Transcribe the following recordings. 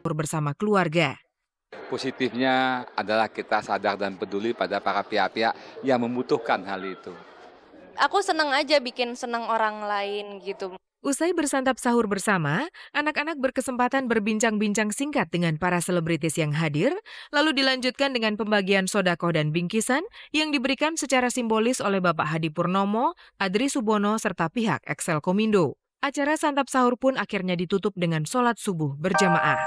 sahur bersama keluarga. Positifnya adalah kita sadar dan peduli pada para pihak-pihak yang membutuhkan hal itu. Aku seneng aja bikin seneng orang lain gitu. Usai bersantap sahur bersama, anak-anak berkesempatan berbincang-bincang singkat dengan para selebritis yang hadir, lalu dilanjutkan dengan pembagian sodako dan bingkisan yang diberikan secara simbolis oleh Bapak Hadi Purnomo, Adri Subono, serta pihak Excel Komindo. Acara santap sahur pun akhirnya ditutup dengan sholat subuh berjamaah.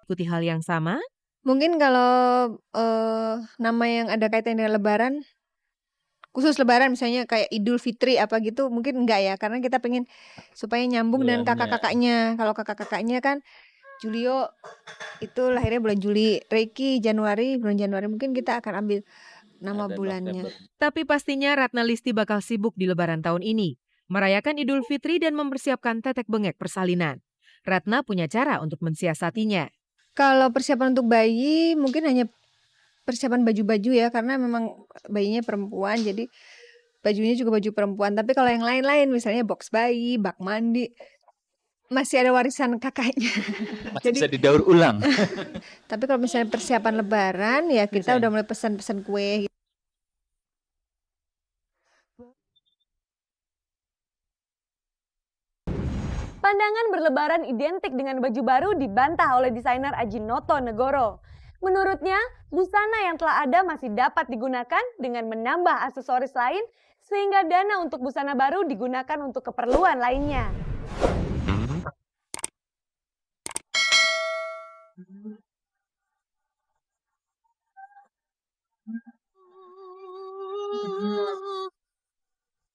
Ikuti hal yang sama? Mungkin kalau nama yang ada kaitan dengan Lebaran, khusus Lebaran misalnya kayak Idul Fitri apa gitu, mungkin enggak ya, karena kita pengen supaya nyambung dengan kakak-kakaknya. Kalau kakak-kakaknya kan Julio itu lahirnya bulan Juli, Reiki Januari, bulan Januari, mungkin kita akan ambil nama bulannya. Tapi pastinya Ratna Listi bakal sibuk di Lebaran tahun ini, merayakan Idul Fitri dan mempersiapkan tetek bengek persalinan. Ratna punya cara untuk mensiasatinya. Kalau persiapan untuk bayi mungkin hanya persiapan baju-baju ya, karena memang bayinya perempuan, jadi bajunya juga baju perempuan. Tapi kalau yang lain-lain misalnya box bayi, bak mandi, masih ada warisan kakaknya. Masih bisa didaur ulang. Tapi kalau misalnya persiapan Lebaran ya kita udah mulai pesan-pesan kue. Pandangan berlebaran identik dengan baju baru dibantah oleh desainer Ajinoto Negoro. Menurutnya, busana yang telah ada masih dapat digunakan dengan menambah aksesoris lain sehingga dana untuk busana baru digunakan untuk keperluan lainnya.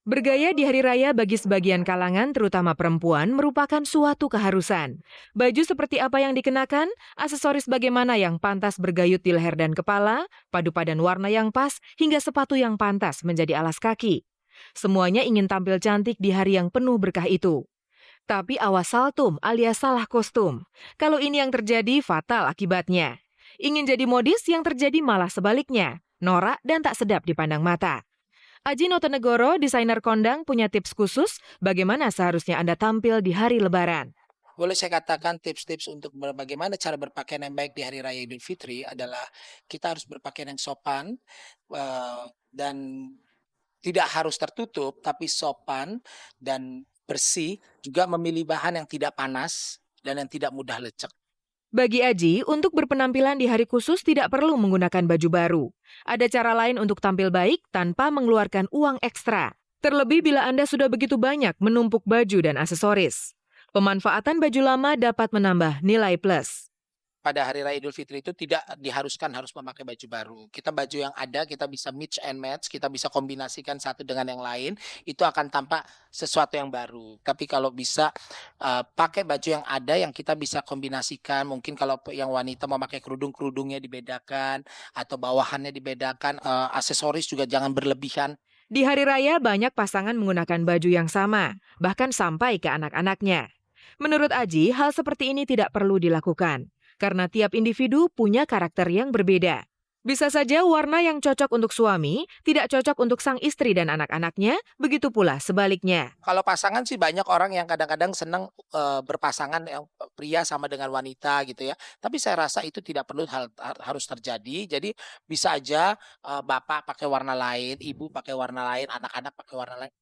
Bergaya di hari raya bagi sebagian kalangan, terutama perempuan, merupakan suatu keharusan. Baju seperti apa yang dikenakan, aksesoris bagaimana yang pantas bergayut di leher dan kepala, padu padan warna yang pas, hingga sepatu yang pantas menjadi alas kaki. Semuanya ingin tampil cantik di hari yang penuh berkah itu. Tapi awas saltum alias salah kostum. Kalau ini yang terjadi, fatal akibatnya. Ingin jadi modis, yang terjadi malah sebaliknya, norak dan tak sedap dipandang mata. Ajinoto Negoro, desainer kondang, punya tips khusus bagaimana seharusnya Anda tampil di hari Lebaran. Boleh saya katakan tips-tips untuk bagaimana cara berpakaian yang baik di Hari Raya Idul Fitri adalah kita harus berpakaian yang sopan dan tidak harus tertutup, tapi sopan dan bersih, juga memilih bahan yang tidak panas dan yang tidak mudah lecek. Bagi Aji, untuk berpenampilan di hari khusus tidak perlu menggunakan baju baru. Ada cara lain untuk tampil baik tanpa mengeluarkan uang ekstra. Terlebih bila Anda sudah begitu banyak menumpuk baju dan aksesoris. Pemanfaatan baju lama dapat menambah nilai plus. Pada Hari Raya Idul Fitri itu tidak diharuskan harus memakai baju baru. Kita baju yang ada kita bisa mix and match, kita bisa kombinasikan satu dengan yang lain, itu akan tampak sesuatu yang baru. Tapi kalau bisa pakai baju yang ada yang kita bisa kombinasikan, mungkin kalau yang wanita memakai kerudung-kerudungnya dibedakan atau bawahannya dibedakan, aksesoris juga jangan berlebihan. Di hari raya banyak pasangan menggunakan baju yang sama, bahkan sampai ke anak-anaknya. Menurut Aji, hal seperti ini tidak perlu dilakukan. Karena tiap individu punya karakter yang berbeda. Bisa saja warna yang cocok untuk suami tidak cocok untuk sang istri dan anak-anaknya, begitu pula sebaliknya. Kalau pasangan sih banyak orang yang kadang-kadang senang berpasangan yang pria sama dengan wanita gitu ya. Tapi saya rasa itu tidak perlu harus terjadi. Jadi bisa aja bapak pakai warna lain, ibu pakai warna lain, anak-anak pakai warna lain.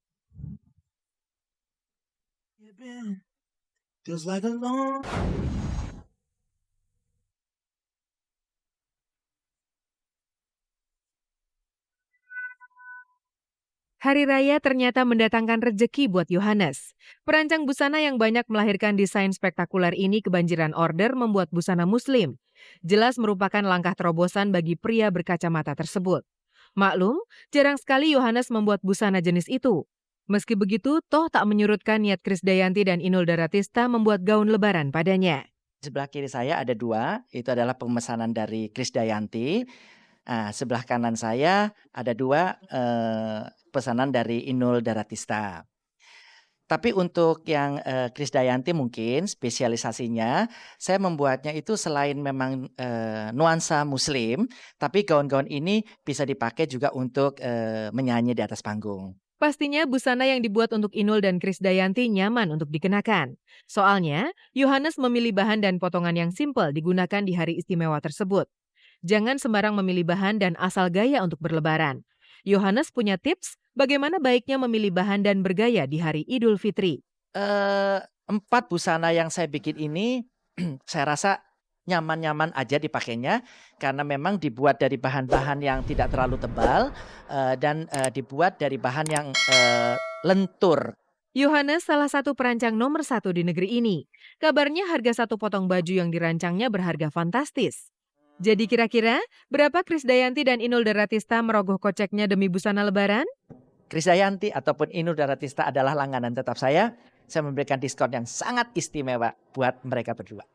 Hari raya ternyata mendatangkan rejeki buat Yohanes. Perancang busana yang banyak melahirkan desain spektakuler ini kebanjiran order membuat busana muslim. Jelas merupakan langkah terobosan bagi pria berkacamata tersebut. Maklum, jarang sekali Yohanes membuat busana jenis itu. Meski begitu, toh tak menyurutkan niat Krisdayanti dan Inul Daratista membuat gaun lebaran padanya. Sebelah kiri saya ada dua, itu adalah pemesanan dari Krisdayanti. Sebelah kanan saya ada dua pesanan dari Inul Daratista. Tapi untuk yang Krisdayanti mungkin spesialisasinya, saya membuatnya itu selain memang nuansa muslim, tapi gaun-gaun ini bisa dipakai juga untuk menyanyi di atas panggung. Pastinya busana yang dibuat untuk Inul dan Krisdayanti nyaman untuk dikenakan. Soalnya, Yohanes memilih bahan dan potongan yang simpel digunakan di hari istimewa tersebut. Jangan sembarang memilih bahan dan asal gaya untuk berlebaran. Yohanes punya tips bagaimana baiknya memilih bahan dan bergaya di hari Idul Fitri. 4 busana yang saya bikin ini saya rasa nyaman-nyaman aja dipakainya karena memang dibuat dari bahan-bahan yang tidak terlalu tebal dan dibuat dari bahan yang lentur. Yohanes salah satu perancang nomor 1 di negeri ini. Kabarnya harga satu potong baju yang dirancangnya berharga fantastis. Jadi kira-kira berapa Krisdayanti dan Inul Daratista merogoh koceknya demi busana lebaran? Krisdayanti ataupun Inul Daratista adalah langganan tetap saya. Saya memberikan diskon yang sangat istimewa buat mereka berdua.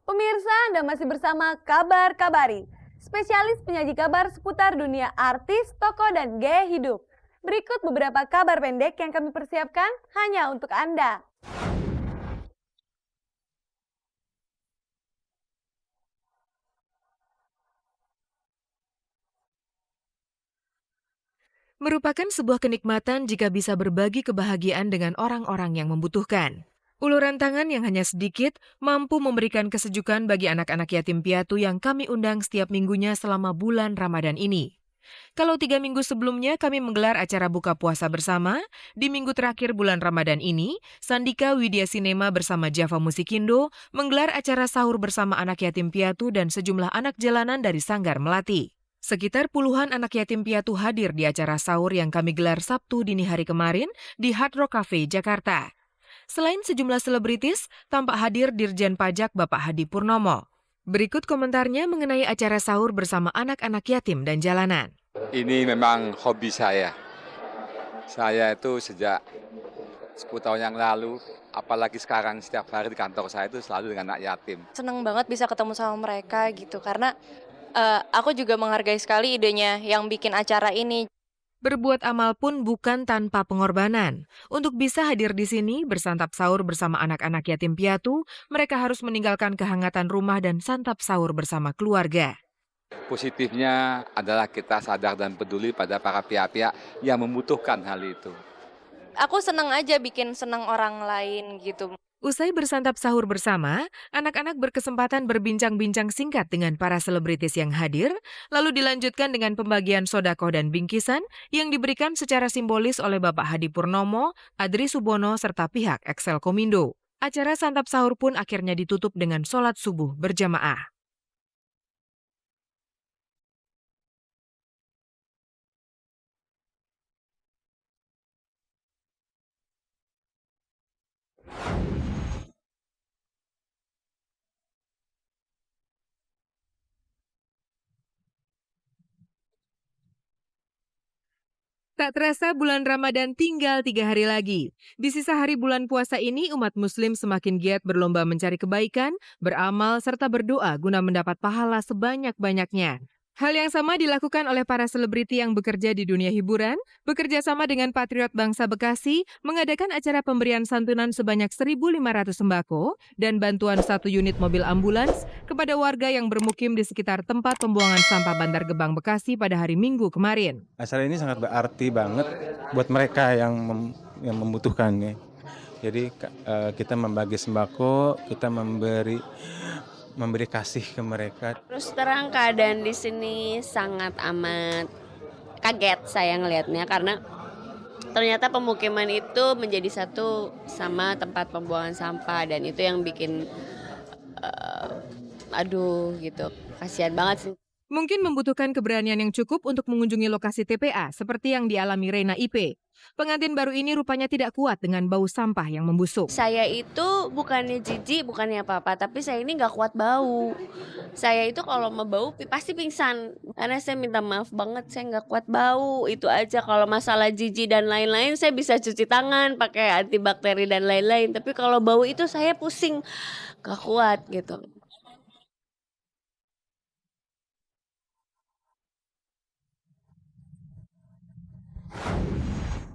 Pemirsa, Anda masih bersama Kabar Kabari, spesialis penyaji kabar seputar dunia artis, tokoh, dan gaya hidup. Berikut beberapa kabar pendek yang kami persiapkan hanya untuk Anda. Merupakan sebuah kenikmatan jika bisa berbagi kebahagiaan dengan orang-orang yang membutuhkan. Uluran tangan yang hanya sedikit mampu memberikan kesejukan bagi anak-anak yatim piatu yang kami undang setiap minggunya selama bulan Ramadan ini. Kalau 3 minggu sebelumnya kami menggelar acara buka puasa bersama, di minggu terakhir bulan Ramadan ini, Sandika Widya Sinema bersama Java Musikindo menggelar acara sahur bersama anak yatim piatu dan sejumlah anak jalanan dari Sanggar Melati. Sekitar puluhan anak yatim piatu hadir di acara sahur yang kami gelar Sabtu dini hari kemarin di Hard Rock Cafe, Jakarta. Selain sejumlah selebritis, tampak hadir Dirjen Pajak Bapak Hadi Purnomo. Berikut komentarnya mengenai acara sahur bersama anak-anak yatim dan jalanan. Ini memang hobi saya. Saya itu sejak 10 tahun yang lalu, apalagi sekarang setiap hari di kantor saya itu selalu dengan anak yatim. Seneng banget bisa ketemu sama mereka gitu, karena aku juga menghargai sekali idenya yang bikin acara ini. Berbuat amal pun bukan tanpa pengorbanan. Untuk bisa hadir di sini bersantap sahur bersama anak-anak yatim piatu, mereka harus meninggalkan kehangatan rumah dan santap sahur bersama keluarga. Positifnya adalah kita sadar dan peduli pada para pihak-pihak yang membutuhkan hal itu. Aku seneng aja bikin seneng orang lain gitu. Usai bersantap sahur bersama, anak-anak berkesempatan berbincang-bincang singkat dengan para selebritis yang hadir, lalu dilanjutkan dengan pembagian sodako dan bingkisan yang diberikan secara simbolis oleh Bapak Hadi Purnomo, Adri Subono, serta pihak Excel Komindo. Acara santap sahur pun akhirnya ditutup dengan sholat subuh berjamaah. Tak terasa bulan Ramadan tinggal 3 hari lagi. Di sisa hari bulan puasa ini, umat muslim semakin giat berlomba mencari kebaikan, beramal, serta berdoa guna mendapat pahala sebanyak-banyaknya. Hal yang sama dilakukan oleh para selebriti yang bekerja di dunia hiburan, bekerja sama dengan Patriot Bangsa Bekasi, mengadakan acara pemberian santunan sebanyak 1.500 sembako dan bantuan 1 unit mobil ambulans kepada warga yang bermukim di sekitar tempat pembuangan sampah Bantar Gebang Bekasi pada hari Minggu kemarin. Acara ini sangat berarti banget buat mereka yang membutuhkannya. Jadi kita membagi sembako, kita memberi kasih ke mereka. Terus terang keadaan di sini sangat amat kaget saya ngelihatnya karena ternyata pemukiman itu menjadi satu sama tempat pembuangan sampah dan itu yang bikin aduh gitu, kasihan banget sih. Mungkin membutuhkan keberanian yang cukup untuk mengunjungi lokasi TPA seperti yang dialami Reina IP. Pengantin baru ini rupanya tidak kuat dengan bau sampah yang membusuk. Saya itu bukannya jijik, bukannya apa-apa, tapi saya ini nggak kuat bau. Saya itu kalau mau bau pasti pingsan. Karena saya minta maaf banget, saya nggak kuat bau. Itu aja. Kalau masalah jijik dan lain-lain, saya bisa cuci tangan, pakai antibakteri dan lain-lain. Tapi kalau bau itu saya pusing, nggak kuat gitu.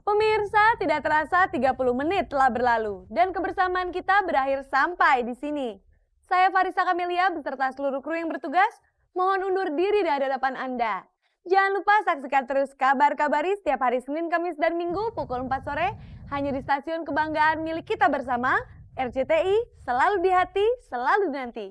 Pemirsa, tidak terasa 30 menit telah berlalu dan kebersamaan kita berakhir sampai di sini. Saya Farisa Kamelia beserta seluruh kru yang bertugas mohon undur diri dari hadapan Anda. Jangan lupa saksikan terus Kabar-Kabari setiap hari Senin, Kamis, dan Minggu pukul 4 sore hanya di stasiun kebanggaan milik kita bersama, RCTI, selalu di hati, selalu di nanti.